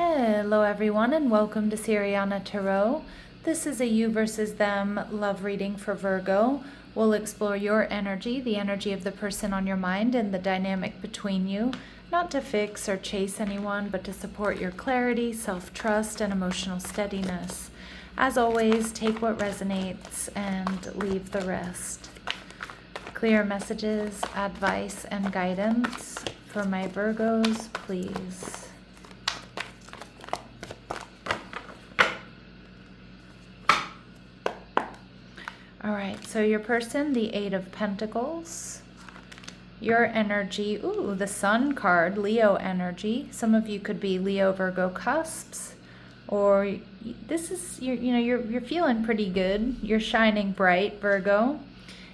Hello everyone and welcome to Siriana Tarot. This is a you versus them love reading for Virgo. We'll explore your energy, the energy of the person on your mind and the dynamic between you, not to fix or chase anyone, but to support your clarity, self-trust, and emotional steadiness. As always, take what resonates and leave the rest. Clear messages, advice, and guidance for my Virgos, please. All right, so your person, the Eight of Pentacles. Your energy, ooh, the Sun card, Leo energy. Some of you could be Leo, Virgo cusps, or this is you're feeling pretty good. You're shining bright, Virgo.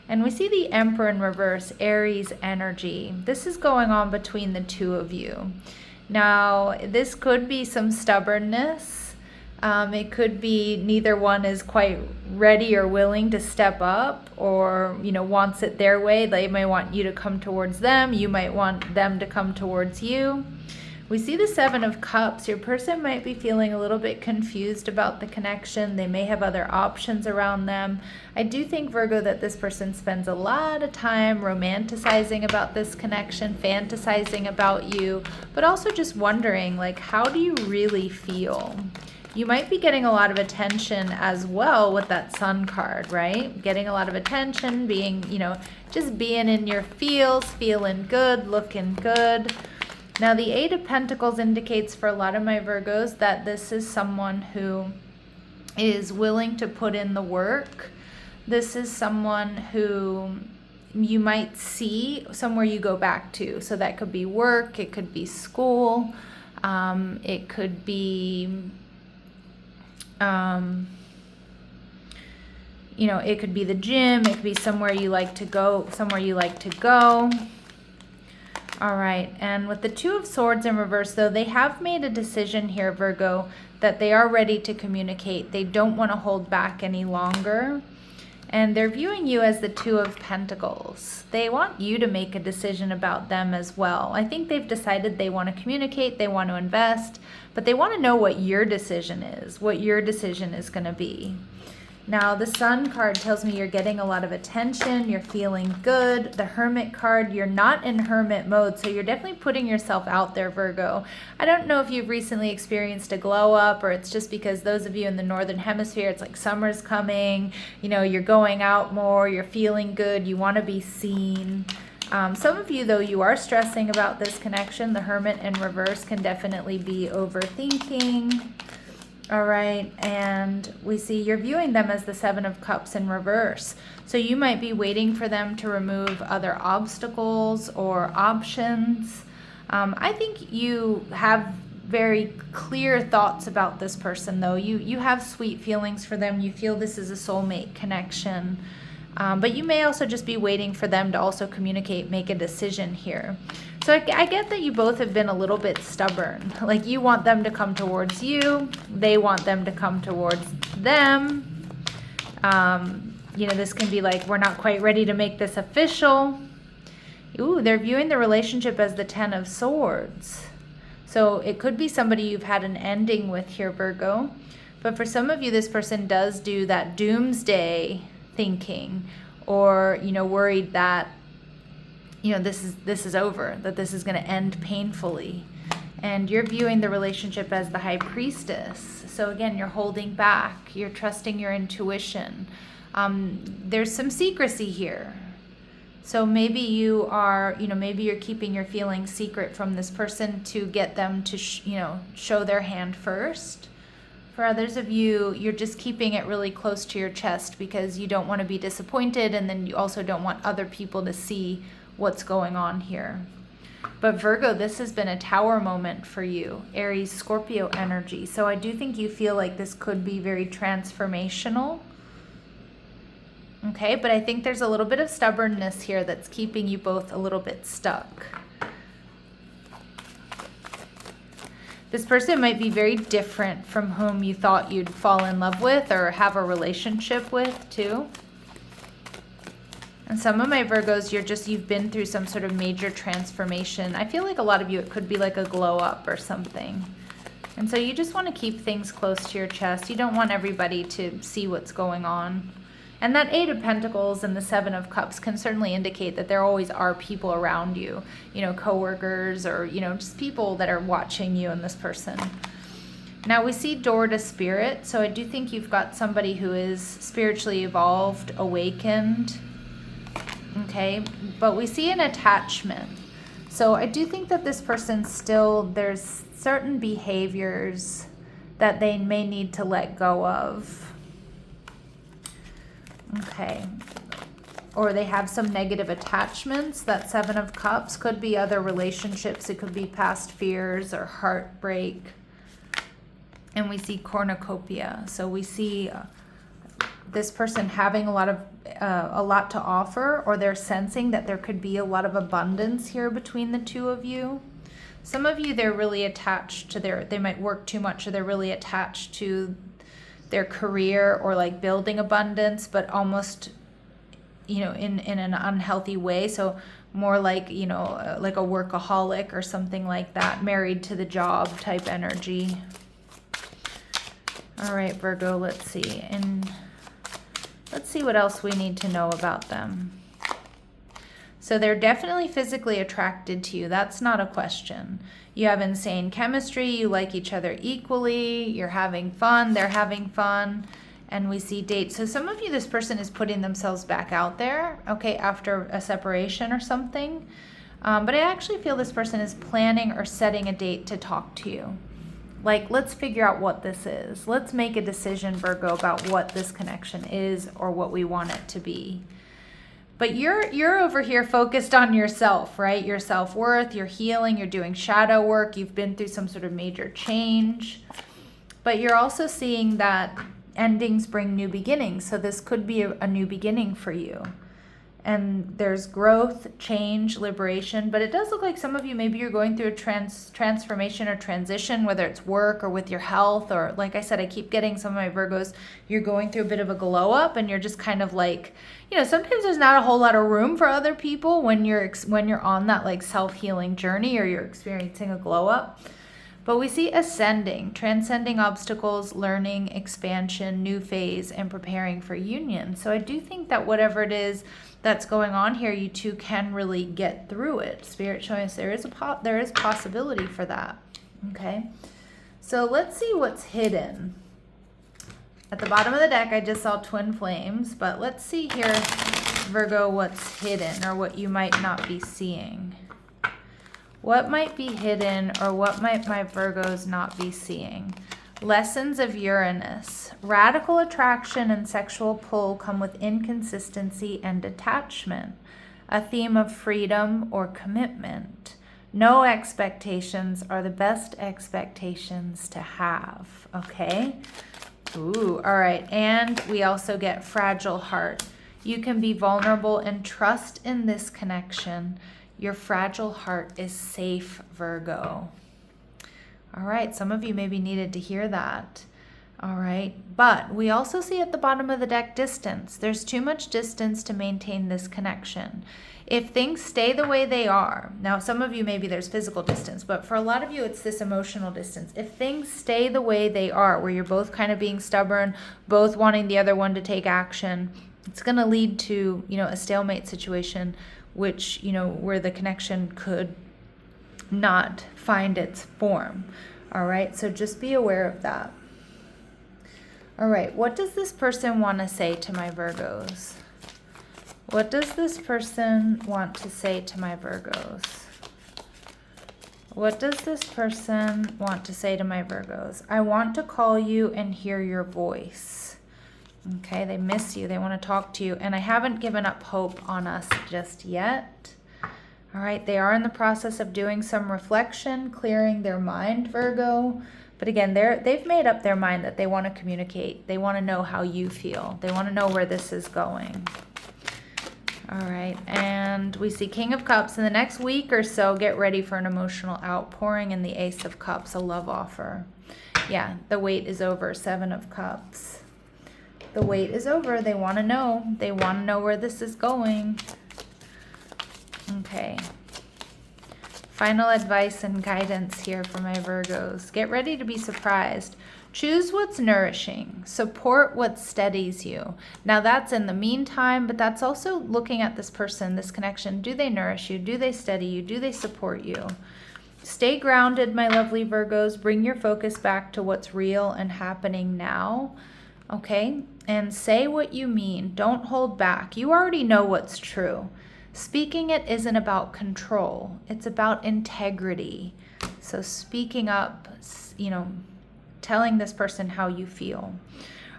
And we see the Emperor in reverse, Aries energy. This is going on between the two of you. Now, this could be some stubbornness. It could be neither one is quite ready or willing to step up, or wants it their way. They may want you to come towards them. You might want them to come towards you. We see the Seven of Cups. Your person might be feeling a little bit confused about the connection. They may have other options around them. I do think, Virgo, that this person spends a lot of time romanticizing about this connection, fantasizing about you, but also just wondering, like, how do you really feel? You might be getting a lot of attention as well with that Sun card, right? Getting a lot of attention, being, just being in your feels, feeling good, looking good. Now, the Eight of Pentacles indicates for a lot of my Virgos that this is someone who is willing to put in the work. This is someone who you might see somewhere you go back to. So that could be work, it could be school, it could be... it could be the gym, it could be somewhere you like to go, All right, and with the Two of Swords in reverse, though, they have made a decision here, Virgo, that they are ready to communicate. They don't want to hold back any longer. And they're viewing you as the Two of Pentacles. They want you to make a decision about them as well. I think they've decided they want to communicate, they want to invest, but they want to know what your decision is, what your decision is going to be. Now, the Sun card tells me you're getting a lot of attention, you're feeling good. The Hermit card, you're not in hermit mode, so you're definitely putting yourself out there, Virgo. I don't know if you've recently experienced a glow up, or it's just because those of you in the Northern Hemisphere, it's like summer's coming, you're going out more, you're feeling good, you want to be seen. Some of you, though, you are stressing about this connection. The Hermit in reverse can definitely be overthinking. All right, and we see you're viewing them as the Seven of Cups in reverse. So you might be waiting for them to remove other obstacles or options. I think you have very clear thoughts about this person, though. You have sweet feelings for them. You feel this is a soulmate connection. But you may also just be waiting for them to also communicate, make a decision here. So I get that you both have been a little bit stubborn. Like, you want them to come towards you. They want them to come towards them. This can be like, we're not quite ready to make this official. Ooh, they're viewing the relationship as the Ten of Swords. So it could be somebody you've had an ending with here, Virgo. But for some of you, this person does do that doomsday thinking, or worried that this is over, that this is going to end painfully. And you're viewing the relationship as the High Priestess. So again, you're holding back, you're trusting your intuition. There's some secrecy here. So maybe you are, maybe you're keeping your feelings secret from this person to get them to show their hand first. For others of you, you're just keeping it really close to your chest because you don't want to be disappointed, and then you also don't want other people to see what's going on here. But Virgo, this has been a tower moment for you, Aries, Scorpio energy. So I do think you feel like this could be very transformational. Okay, but I think there's a little bit of stubbornness here that's keeping you both a little bit stuck. This person might be very different from whom you thought you'd fall in love with or have a relationship with too. And some of my Virgos, you've been through some sort of major transformation. I feel like a lot of you, it could be like a glow up or something. And so you just want to keep things close to your chest. You don't want everybody to see what's going on. And that 8 of Pentacles and the 7 of Cups can certainly indicate that there always are people around you, you know, coworkers or, you know, just people that are watching you and this person. Now we see door to spirit. So I do think you've got somebody who is spiritually evolved, awakened. Okay, but we see an attachment. So I do think that this person still, there's certain behaviors that they may need to let go of. Okay. Or they have some negative attachments. That 7 of Cups could be other relationships. It could be past fears or heartbreak. And we see cornucopia. So we see this person having a lot to offer, or they're sensing that there could be a lot of abundance here between the two of you. Some of you, they're really attached to they might work too much, or they're really attached to their career or like building abundance, but almost, you know, in an unhealthy way. So more like, you know, like a workaholic or something like that, married to the job type energy. All right, Virgo, let's see. And let's see what else we need to know about them. So they're definitely physically attracted to you. That's not a question. You have insane chemistry. You like each other equally. You're having fun. They're having fun. And we see dates. So some of you, this person is putting themselves back out there, okay, after a separation or something. But I actually feel this person is planning or setting a date to talk to you. Like, let's figure out what this is. Let's make a decision, Virgo, about what this connection is or what we want it to be. But you're over here focused on yourself, right? Your self-worth, your healing, you're doing shadow work, you've been through some sort of major change. But you're also seeing that endings bring new beginnings. So this could be a new beginning for you. And there's growth, change, liberation. But it does look like some of you, maybe you're going through a transformation or transition, whether it's work or with your health. Or like I said, I keep getting some of my Virgos, you're going through a bit of a glow up and you're just kind of like, you know, sometimes there's not a whole lot of room for other people when you're on that like self-healing journey or you're experiencing a glow up. But we see ascending, transcending obstacles, learning, expansion, new phase, and preparing for union. So I do think that whatever it is that's going on here, you two can really get through it. Spirit showing us there is possibility for that. Okay, so let's see what's hidden. At the bottom of the deck, I just saw twin flames, but let's see here, Virgo, what's hidden or what you might not be seeing. What might be hidden or what might my Virgos not be seeing? Lessons of Uranus. Radical attraction and sexual pull come with inconsistency and detachment. A theme of freedom or commitment. No expectations are the best expectations to have. Okay? Ooh, all right. And we also get fragile heart. You can be vulnerable and trust in this connection. Your fragile heart is safe, Virgo. All right, some of you maybe needed to hear that. All right, but we also see at the bottom of the deck distance. There's too much distance to maintain this connection. If things stay the way they are, now some of you maybe there's physical distance, but for a lot of you it's this emotional distance. If things stay the way they are, where you're both kind of being stubborn, both wanting the other one to take action, it's going to lead to, you know, a stalemate situation, which, you know, where the connection could not find its form. All right, so just be aware of that. All right, what does this person want to say to my Virgos? What does this person want to say to my Virgos? What does this person want to say to my Virgos? I want to call you and hear your voice. Okay, they miss you. They want to talk to you. And I haven't given up hope on us just yet. All right, they are in the process of doing some reflection, clearing their mind, Virgo. But again, they've made up their mind that they want to communicate. They want to know how you feel. They want to know where this is going. All right, and we see King of Cups. In the next week or so, get ready for an emotional outpouring, and the Ace of Cups, a love offer. Yeah, the wait is over. 7 of Cups. The wait is over. They want to know. They want to know where this is going. Okay. Final advice and guidance here for my Virgos. Get ready to be surprised. Choose what's nourishing. Support what steadies you. Now that's in the meantime, but that's also looking at this person, this connection. Do they nourish you? Do they steady you? Do they support you? Stay grounded, my lovely Virgos. Bring your focus back to what's real and happening now. Okay? And say what you mean. Don't hold back. You already know what's true. Speaking it isn't about control. It's about integrity. So speaking up, telling this person how you feel.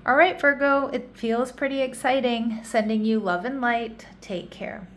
All right, Virgo, it feels pretty exciting. Sending you love and light. Take care.